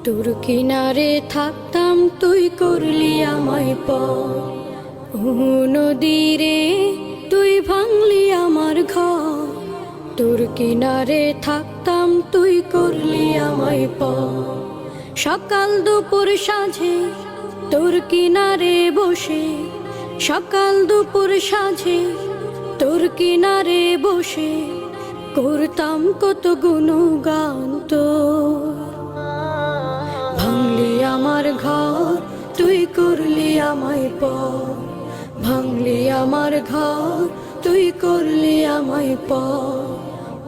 তোর কিনারে থাকতাম তুই করলি আমায় পর। নদী রে তুই ভাঙলি আমার ঘর, তোর কিনারে থাকতাম তুই করলি আমায় পর। সকাল দুপুর সাঁঝে তোর কিনারে বসে, সকাল দুপুর সাঁঝে তোর কিনারে বসে করতাম কত গুণগান তোর। ভাঙলি আমার ঘর তুই করলি আমায় পর, ভাঙলি আমার ঘর তুই করলি আমায় পর।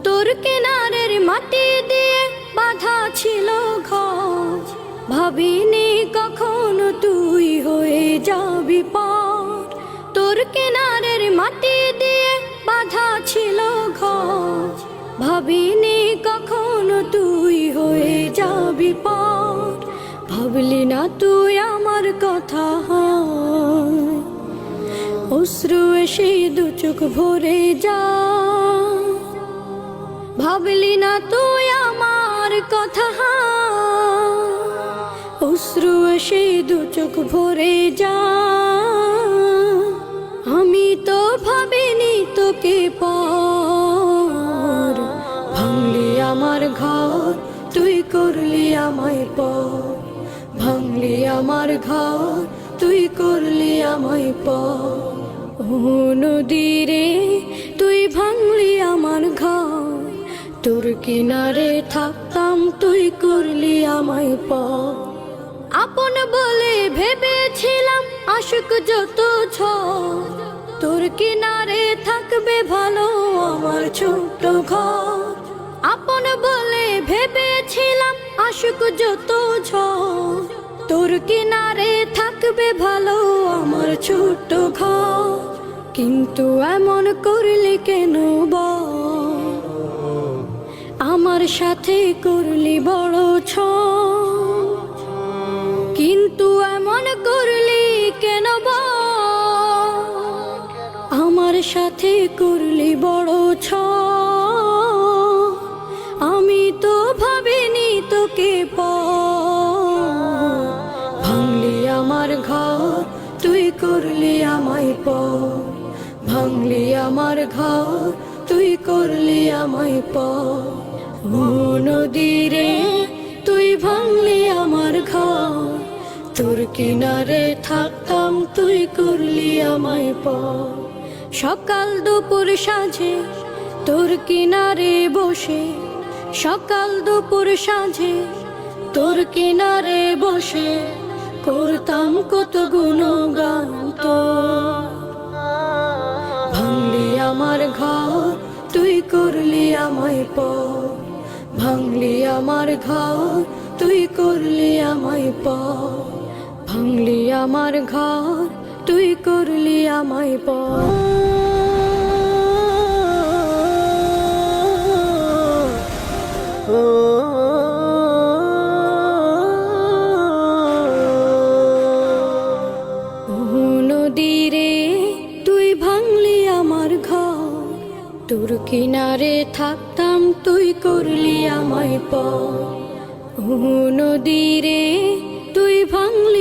তোর কিনারের মাটি দিয়ে বাঁধা ছিল ঘর, ভাবিনি কখনো তুই হয়ে যাবি পার। তোর কিনারের মাটি দিয়ে বাঁধা ছিল ঘর, ভাবিনি কখনো তুই হয়ে যাবি পার। ভাবলি না তুই আমার কথা, অশ্রু এসে দু চোখ ভরে যা। ভাবলি না তুই আমার কথা, অশ্রু এসে দু চোখ ভরে যা। আমি তো ভাবিনি তোকে পর, ভাঙলি আমার ঘর তুই করলি আমায় পর। ভাঙলি আমার ঘর তুই করলি আমায় পর। নদী রে তুই ভাঙলি আমার ঘর, তোর কিনারে থাকতাম তুই করলি আমায় পর। আপন বলে ভেবেছিলাম আশুক যত ঝড়, তোর কিনারে থাকবে ভালো আমার ছোট্ট ঘর। আপন বলে ভেবেছিলাম আশুক যত ঝড়, তোর কিনারে থাকবে ভালো আমার ছোট্ট ঘর। কিন্তু এমন করলি কেন বল, আমার সাথে করলি বড় ছল। কিন্তু এমন করলি কেন বল, আমার সাথে করলি বড় ছল। আমি তো ভাবিনি তোকে পর, ভাঙলি আমার ঘর তুই করলি আমায় পর। ভাঙলি আমার ঘর তুই করলি আমায় পর। নদী রে তুই ভাঙলি আমার ঘর, তোর কিনারে থাকতাম তুই করলি আমায় পর। সকাল দুপুর সাঁঝে তোর কিনারে বসে, সকাল দুপুর সাঁঝে তোর কিনারে বসে করতাম কত গুণগান তোর। ভাঙলি আমার ঘর তুই করলি আমায় পর, ভাঙলি আমার ঘর তুই করলি আমায় পর। ভাঙলি আমার ঘর তুই করলি আমায় পর। নদী রে তুই ভাঙলি আমার ঘর, তোর কিনারে থাকতাম তুই করলি আমায় পর। নদী রে তুই ভাঙলি